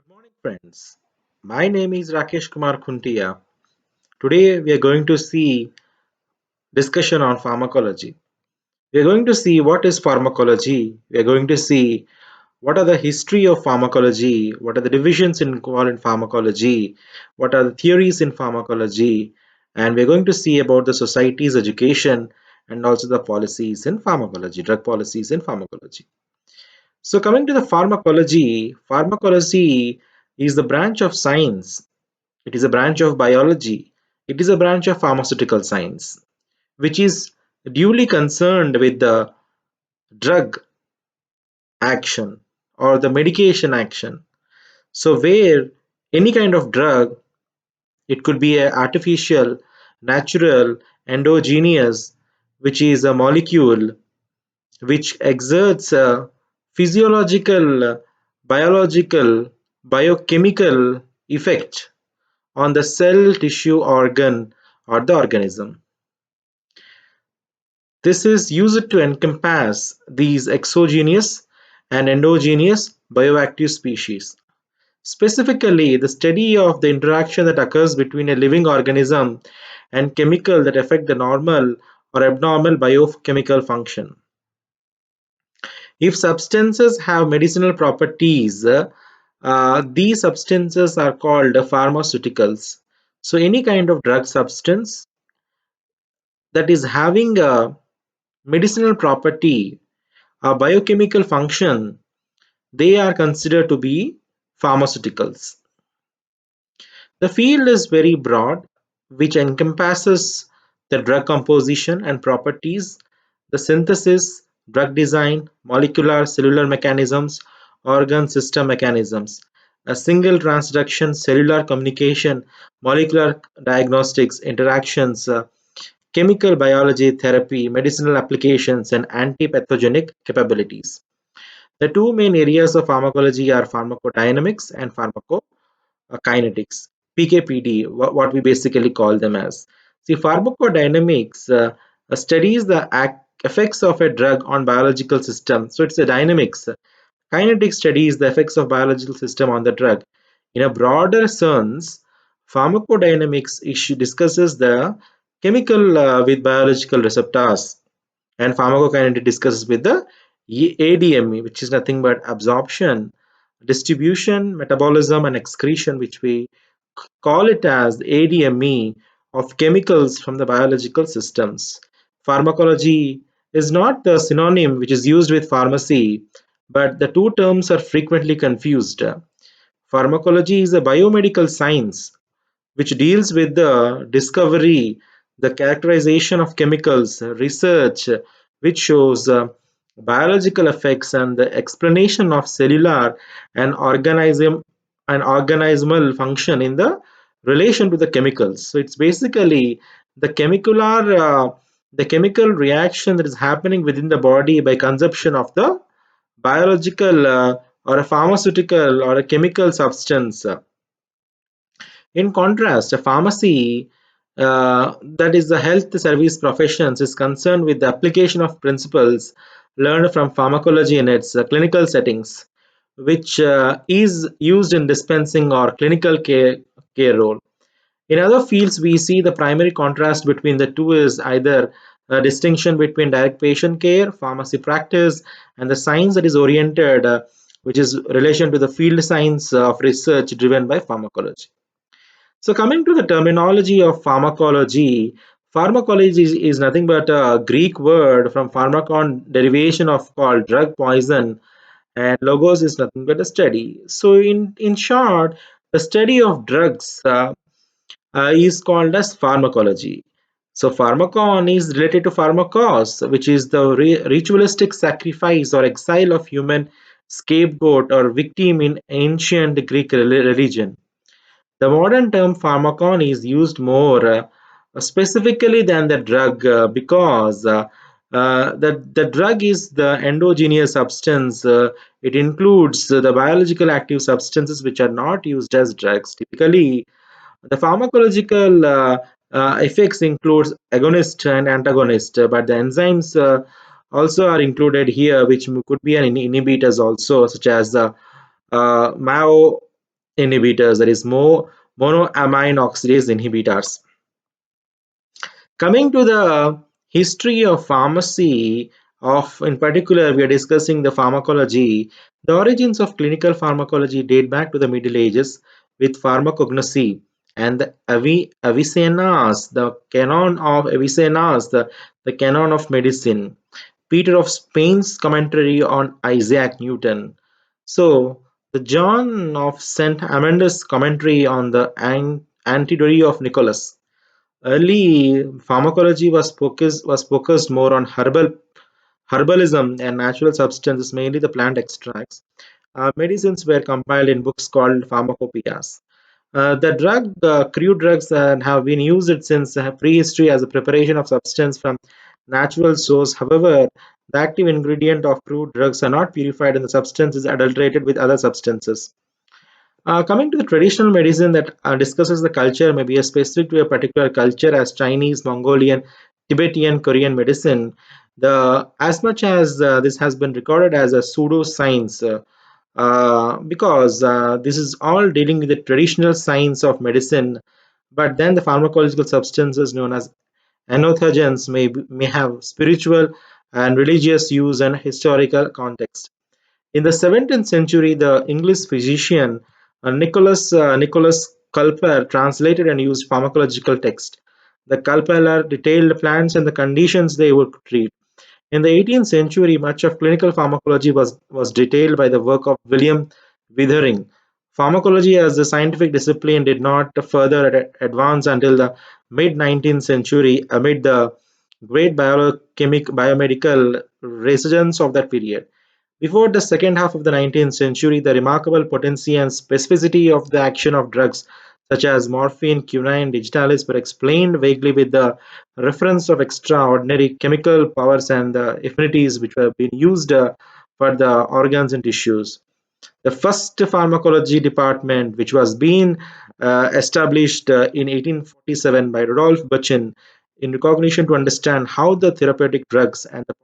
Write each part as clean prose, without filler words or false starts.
Good morning, friends. My name is Rakesh Kumar Khuntia. Today, we are going to see discussion on pharmacology. We are going to see what is pharmacology. We are going to see what are the history of pharmacology, what are the divisions involved in pharmacology, what are the theories in pharmacology, and we are going to see about the society's education and also the policies in pharmacology, drug policies in pharmacology. So, coming to the pharmacology, pharmacology is the branch of science. It is a branch of biology. It is a branch of pharmaceutical science, which is duly concerned with the drug action or the medication action. So, where any kind of drug, it could be a artificial, natural, endogenous, which is a molecule which exerts a physiological, biological, biochemical effect on the cell, tissue, organ, or the organism. This is used to encompass these exogenous and endogenous bioactive species. Specifically, the study of the interaction that occurs between a living organism and chemical that affect the normal or abnormal biochemical function. If substances have medicinal properties, these substances are called pharmaceuticals. So, any kind of drug substance that is having a medicinal property, a biochemical function, they are considered to be pharmaceuticals. The field is very broad, which encompasses the drug composition and properties, the synthesis, drug design, molecular cellular mechanisms, organ system mechanisms, a single transduction, cellular communication, molecular diagnostics, interactions, chemical biology, therapy, medicinal applications, and anti-pathogenic capabilities. The two main areas of pharmacology are pharmacodynamics and pharmacokinetics, PKPD, what we basically call them as. See, pharmacodynamics studies the effects of a drug on biological system. So it's a dynamics. Kinetics studies the effects of biological system on the drug. In a broader sense, pharmacodynamics issue discusses the chemical with biological receptors, and pharmacokinetics discusses with the ADME, which is nothing but absorption, distribution, metabolism, and excretion, which we call it as ADME of chemicals from the biological systems. Pharmacology is not the synonym which is used with pharmacy, but the two terms are frequently confused. Pharmacology is a biomedical science which deals with the discovery, the characterization of chemicals, research which shows biological effects and the explanation of cellular and organismal function in the relation to the chemicals. So it's basically the the chemical reaction that is happening within the body by consumption of the biological or a pharmaceutical or a chemical substance. In contrast, a pharmacy, that is the health service professions, is concerned with the application of principles learned from pharmacology in its clinical settings, which is used in dispensing or clinical care role. In other fields, we see the primary contrast between the two is either a distinction between direct patient care, pharmacy practice, and the science that is oriented, which is relation to the field science of research driven by pharmacology. So, coming to the terminology of pharmacology, pharmacology is nothing but a Greek word from pharmakon, derivation of called drug poison, and logos is nothing but a study. So, in short, the study of drugs is called as pharmacology. So, pharmakon is related to pharmakos, which is the ritualistic sacrifice or exile of human scapegoat or victim in ancient Greek religion. The modern term pharmacon is used more specifically than the drug because the drug is the endogenous substance. It includes the biological active substances which are not used as drugs. Typically, the pharmacological effects includes agonist and antagonist, but the enzymes also are included here, which could be an inhibitors also, such as the MAO inhibitors, that is monoamine oxidase inhibitors. Coming to the history of pharmacy, in particular, we are discussing the pharmacology. The origins of clinical pharmacology date back to the Middle Ages with pharmacognosy and the Avicenna's, the canon of Avicenna's, the canon of medicine. Peter of Spain's commentary on Isaac Newton. So, the John of St. Amandus commentary on the Antidote of Nicholas. Early pharmacology was focused more on herbalism and natural substances, mainly the plant extracts. Medicines were compiled in books called pharmacopoeias. Crude drugs have been used since prehistory as a preparation of substance from natural source. However, the active ingredient of crude drugs are not purified and the substance is adulterated with other substances. Coming to the traditional medicine that discusses the culture, maybe a specific to a particular culture as Chinese, Mongolian, Tibetan, Korean medicine. The as much as this has been recorded as a pseudoscience, because this is all dealing with the traditional science of medicine, but then the pharmacological substances known as entheogens may have spiritual and religious use and historical context. In the 17th century, the English physician Nicholas Culper translated and used pharmacological text. The Culper detailed plants and the conditions they would treat. In the 18th century, much of clinical pharmacology was detailed by the work of William Withering. Pharmacology as a scientific discipline did not further advance until the mid 19th century amid the great biomedical resurgence of that period. Before the second half of the 19th century, the remarkable potency and specificity of the action of drugs such as morphine, quinine, digitalis were explained vaguely with the reference of extraordinary chemical powers and the affinities which were being used for the organs and tissues. The first pharmacology department, which was being established in 1847 by Rudolf Buchin in recognition to understand how the therapeutic drugs and the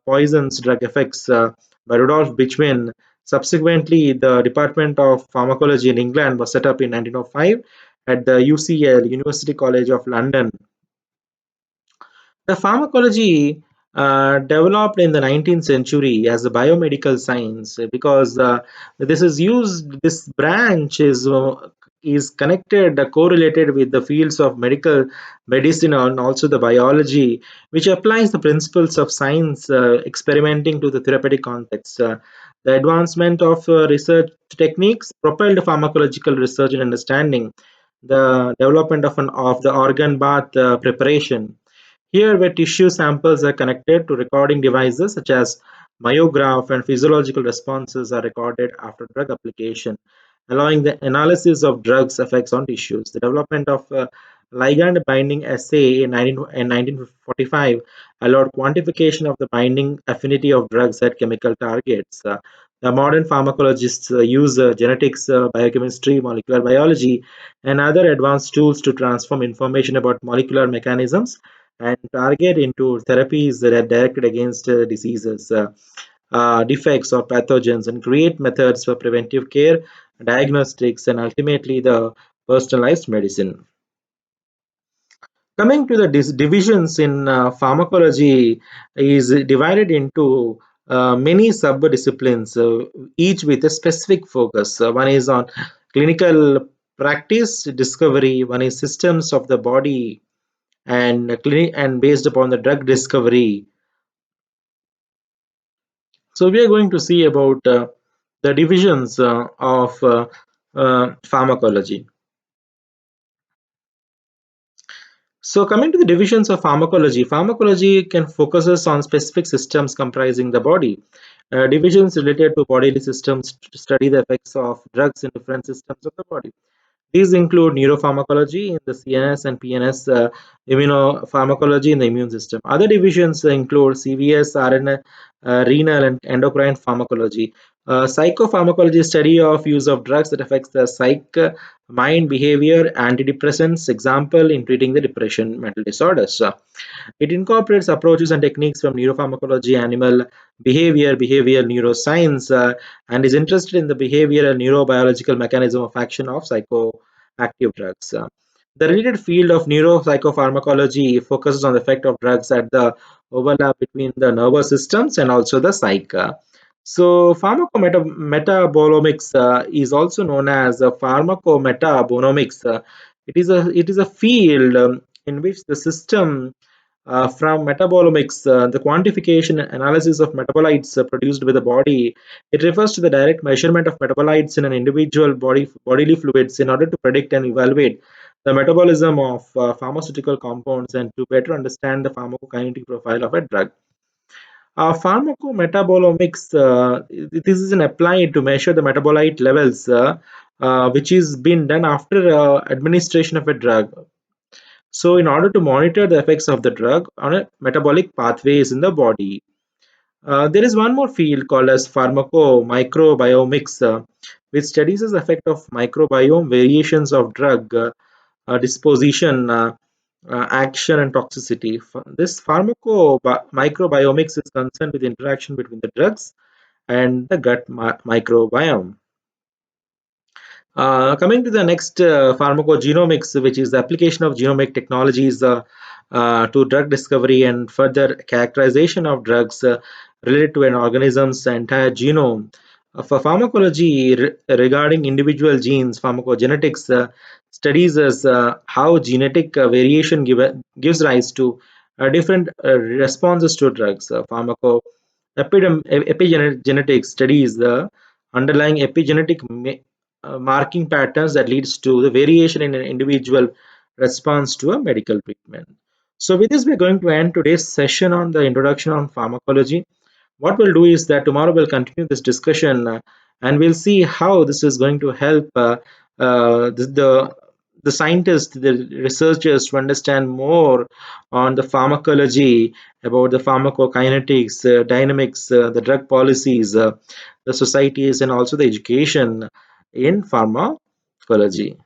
poisons drug effects by Rudolf Bichmin. Subsequently, the Department of Pharmacology in England was set up in 1905 at the UCL, University College of London. The pharmacology developed in the 19th century as a biomedical science because this branch is connected, correlated with the fields of medical medicine and also the biology, which applies the principles of science experimenting to the therapeutic context. The advancement of research techniques propelled pharmacological research and understanding. The development of the organ bath preparation here, where tissue samples are connected to recording devices such as myograph and physiological responses are recorded after drug application, allowing the analysis of drugs' effects on tissues. The development of ligand binding assay in 1945 allowed quantification of the binding affinity of drugs at chemical targets. The modern pharmacologists use genetics, biochemistry, molecular biology, and other advanced tools to transform information about molecular mechanisms and target into therapies that are directed against diseases, defects, or pathogens, and create methods for preventive care, diagnostics, and ultimately the personalized medicine. Coming to the divisions in pharmacology is divided into many sub-disciplines, each with a specific focus. One is on clinical practice discovery, one is systems of the body, and based upon the drug discovery. So we are going to see about the divisions of pharmacology. So coming to the divisions of pharmacology, pharmacology can focuses on specific systems comprising the body. Divisions related to bodily systems study the effects of drugs in different systems of the body. These include neuropharmacology in the CNS and PNS, immunopharmacology in the immune system. Other divisions include CVS, renal and endocrine pharmacology. Psychopharmacology is study of use of drugs that affects the psych, mind, behavior, antidepressants, example in treating the depression, mental disorders. It incorporates approaches and techniques from neuropharmacology, animal behavior, behavioral neuroscience, and is interested in the behavioral neurobiological mechanism of action of psychoactive drugs. The related field of neuropsychopharmacology focuses on the effect of drugs at the overlap between the nervous systems and also the psyche. So, pharmacometabolomics is also known as pharmacometabonomics. It is a field in which the system from metabolomics, the quantification and analysis of metabolites produced by the body. It refers to the direct measurement of metabolites in an individual bodily fluids in order to predict and evaluate the metabolism of pharmaceutical compounds and to better understand the pharmacokinetic profile of a drug. Pharmacometabolomics, this is an applied to measure the metabolite levels, which is been done after administration of a drug. So, in order to monitor the effects of the drug on a metabolic pathways in the body, there is one more field called as pharmacomicrobiomics, which studies the effect of microbiome variations of drug disposition, action, and toxicity. This microbiomics is concerned with the interaction between the drugs and the gut microbiome. Coming to the next, pharmacogenomics, which is the application of genomic technologies to drug discovery and further characterization of drugs related to an organism's entire genome. For pharmacology regarding individual genes, pharmacogenetics studies as how genetic variation gives rise to different responses to drugs. Epigenetic studies the underlying epigenetic marking patterns that leads to the variation in an individual response to a medical treatment. So with this, we're going to end today's session on the introduction on pharmacology. What we'll do is that tomorrow we'll continue this discussion and we'll see how this is going to help the scientists, the researchers to understand more on the pharmacology, about the pharmacokinetics, dynamics, the drug policies, the societies, and also the education in pharmacology.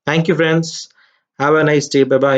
Thank you, friends. Have a nice day. Bye bye.